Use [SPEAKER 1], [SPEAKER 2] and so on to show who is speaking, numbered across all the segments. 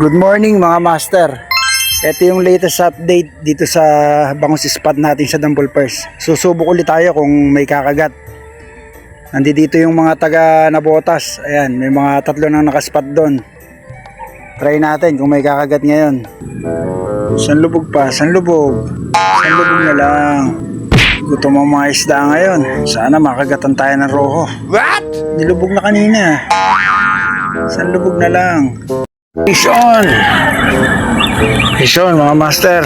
[SPEAKER 1] Good morning mga master. Ito yung latest update dito sa bangus spot natin sa Damble First. Susubok ulit tayo kung may kakagat. Nandito yung mga taga Nabotas. Ayan, may mga tatlo nang nakaspot doon. Try natin kung may kakagat ngayon. San lubog pa? San lubog? San lubog na lang. Gutom ang mga isda ngayon. Sana makagatan tayo ng roho. What? Nilubog na kanina. San lubog na lang. Fish on! Fish on mga master.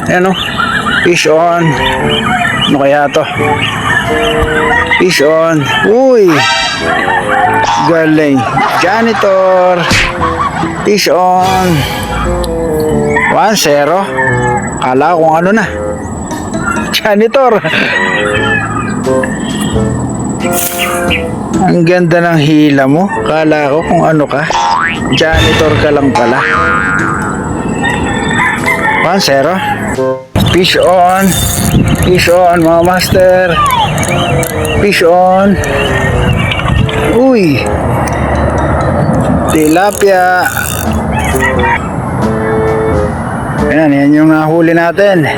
[SPEAKER 1] Ayan o. Fish on. Ano kaya to? Fish on. Uy! Galing. Janitor. Fish on. 1-0. Kala kung ano na. Janitor. Ang ganda ng hila mo. Kala ko kung ano ka. Janitor ka lang pala. 1-0. Fish on. Fish on mga master. Fish on. Uy. Tilapia. Yan yung nahuli natin.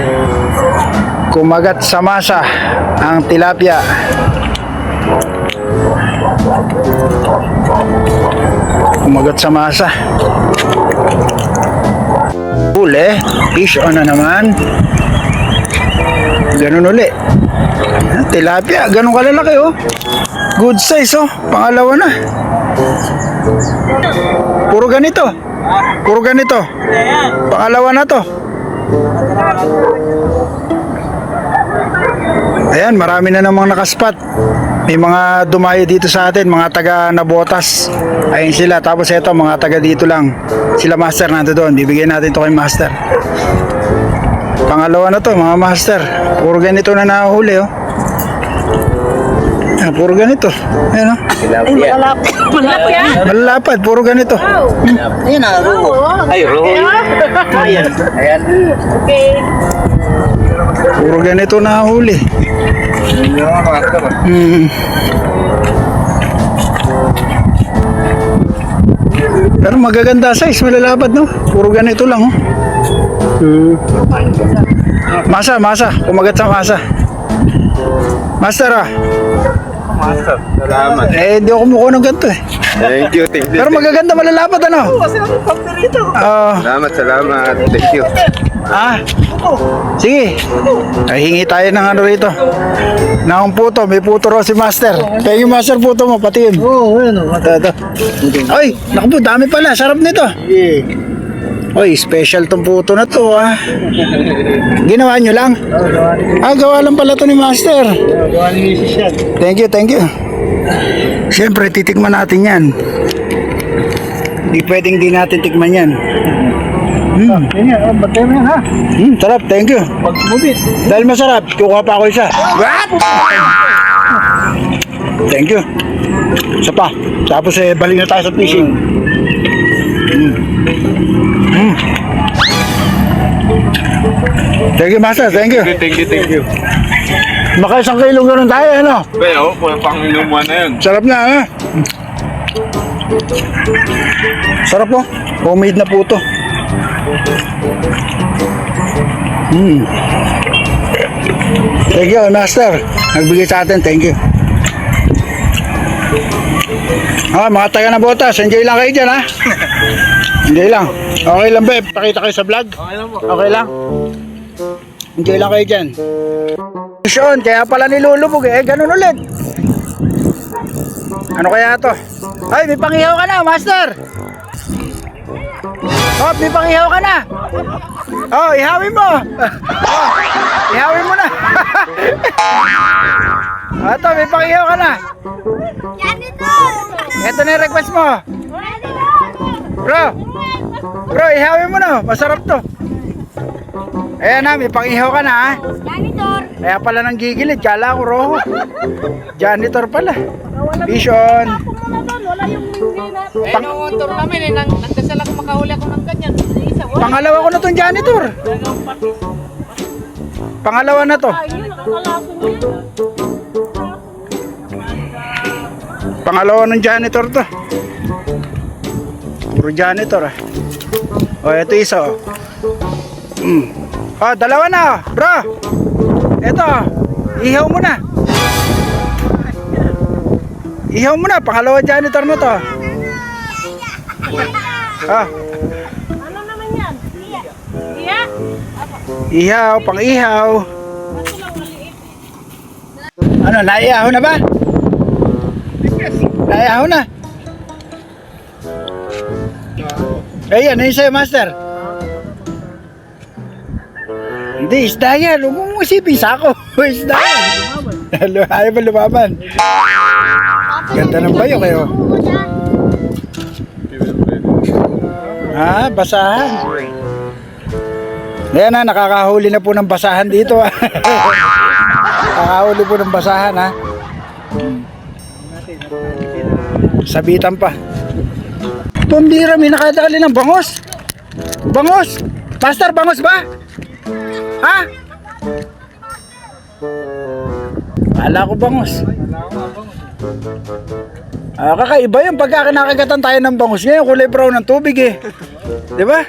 [SPEAKER 1] Kumagat sa masa ang tilapia. Kumagat sa masa. Huli. Fish on na naman. Ganun uli. Tilapia. Ganun kalalaki oh. Good size oh. Pangalawa na. Puro ganito. Puro ganito. Pangalawa na to. Ayan, marami na namang nakaspot. May mga dumayo dito sa atin, mga taga Nabotas. Ayun sila, tapos ito, mga taga dito lang. Sila master nando doon, bibigyan natin ito kay master. Pangalawa na to, mga master. Puro ganito na nahuli oh. Ayan, puro ganito. Ayan oh. Malalapad, puro ganito.
[SPEAKER 2] Ayan na, roho. Ay, roho. Ayan. Ayan. Okay.
[SPEAKER 1] Puro ganito nahuli. Pero magaganda size, malalapad no. Puro ganito lang oh. Masa, kumagat sa masa. Master ah.
[SPEAKER 2] Master, salamat.
[SPEAKER 1] Hindi ako kumukuha ng ganito eh.
[SPEAKER 2] Thank you.
[SPEAKER 1] Pero magaganda, malalapad ano.
[SPEAKER 2] Salamat. Thank you.
[SPEAKER 1] Sige. Ay, hingi tayo ng ano rito. Ng puto, may puto raw si master. Thank you master, puto mo, patiin.
[SPEAKER 2] Oo, ano.
[SPEAKER 1] Ay, naku po, dami pala, sarap nito. Oy, special tong puto na to ah. Ginawa nyo lang? Gawa lang pala to ni master.
[SPEAKER 2] Gawa ni Mrs. yan.
[SPEAKER 1] Thank you. Siyempre, titikman natin yan. Hindi pwedeng di natin tikman yan.
[SPEAKER 2] Batay mo yan ha.
[SPEAKER 1] Sarap, thank you.
[SPEAKER 2] Pagmubit.
[SPEAKER 1] Dahil masarap, kukuha pa ako isa. What? Thank you. Isa pa. Tapos balik na tayo sa fishing. Thank you, master. Thank you.
[SPEAKER 2] Thank you.
[SPEAKER 1] Baka 1 kilo ganun tayo, ano?
[SPEAKER 2] Pero, pang inuman na yun.
[SPEAKER 1] Sarap na, ha? Sarap po. Homemade na po ito. Thank you, master. Nagbigay sa atin. Thank you. Mga taga Nabotas, enjoy lang kayo dyan, ha? Enjoy lang. Okay lang, Beb. Pakita kayo sa vlog.
[SPEAKER 2] Okay lang po.
[SPEAKER 1] Okay lang. Enjoy lang kayo dyan. Sean, kaya pala nilulubog eh. Ganun ulit. Ano kaya to? Ay, may pangihaw ka na, master. Oh, may pangihaw ka na. Oh, ihawin mo. Oh, ihawin mo na. Ito, may pangihaw ka na. Ito na yung request mo. Bro, ihawin mo na. Masarap to. Ayan na, may pangihaw ka na ha.
[SPEAKER 3] Janitor.
[SPEAKER 1] Kaya pala nang gigilid, kala ko roho. Janitor pala. Fish on.
[SPEAKER 4] Nung namin eh, nagdasal ako makahuli ako ng ganyan.
[SPEAKER 1] Pangalawa ko na tong janitor. Pangalawa na to. Pangalawa ng janitor to. Puro janitor ah. O, ito isa, oh. Oh, dalawa na, oh. Bro. Ito, oh. Ihaw mo na. Ihaw mo na, pangalawa janitor na to. Ah.
[SPEAKER 3] Ano naman yan? Iya?
[SPEAKER 1] Ihaw, pang ihaw. Ano, naihaw na ba? Naihaw na. Ayan, ano yung sa'yo, master? Hindi, isda yan. Huwag mong isipin sako. Isda yan. Ayaw ba lumaban? Ganda ng bayo kayo. Ah, basahan. Ayan na, nakakahuli na po ng basahan dito. Nakakahuli po ng basahan, ha. Sabitan pa. Pambira, may nakadali ng bangos. Bangos! Master, bangos ba? Ha? Kala ko bangos. Kakaiba yun pagka kinakagatan tayo ng bangus. Ngayon kulay brown ng tubig eh. Di ba?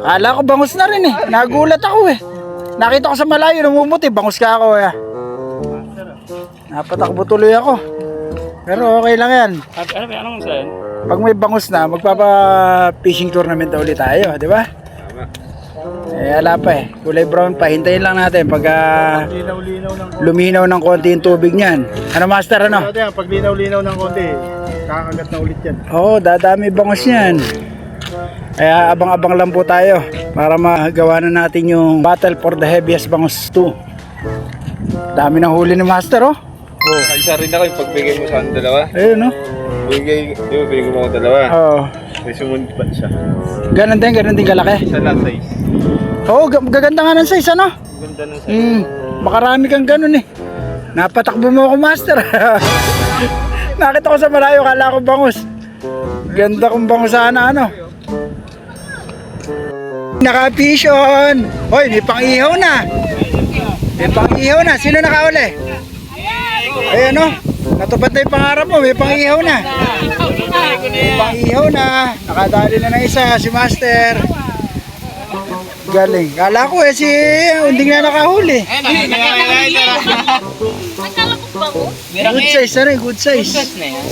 [SPEAKER 1] Kala ko bangus na rin eh. Nagulat ako eh. Nakita ko sa malayo namumuti. Bangus ka ako eh. Napatakbo tuloy ako. Pero okay lang yan.
[SPEAKER 2] Anong saan?
[SPEAKER 1] Pag may bangus na, magpapa-fishing tournament ulit tayo. Di ba? Eh, ala pa eh. Kulay brown pa. Hintayin lang natin pagka luminaw ng konti yung tubig niyan. Ano, master, ano?
[SPEAKER 5] Pag linaw-linaw ng konti, kakagat na ulit yan.
[SPEAKER 1] Oo, dadami bangus yan. Kaya abang-abang lang po tayo para magawa na natin yung Battle for the Heaviest Bangus 2. Dami ng huli ni master, oh.
[SPEAKER 5] Isa rin ako yung pagbigay mo sa akin dalawa.
[SPEAKER 1] Ayun, oh.
[SPEAKER 5] Binigay mo ako dalawa.
[SPEAKER 1] Oo.
[SPEAKER 5] May sumunod pa siya.
[SPEAKER 1] Ganon din kalaki.
[SPEAKER 5] Isa lang size.
[SPEAKER 1] Oo, gaganda nga ng size, ano?
[SPEAKER 5] Ganda ng size.
[SPEAKER 1] Makarami kang ganon eh. Napatakbo mo ako, master. Nakita ko sa malayo, kala ko bangus. Ganda kong bangus sana, ano? Naka-fishon. Hoy, may pang-ihaw na. May pang-ihaw na. Sino nakahuli? Ayan, oh. Natupad na yung pangarap mo. May pang-ihaw na. May pang-ihaw na. Nakadali na ng isa, si master. Galing. Kala ko eh, si Unding na nakahuli.
[SPEAKER 3] Akala ko ba ko?
[SPEAKER 1] Good size na rin, good size.
[SPEAKER 2] Na yan.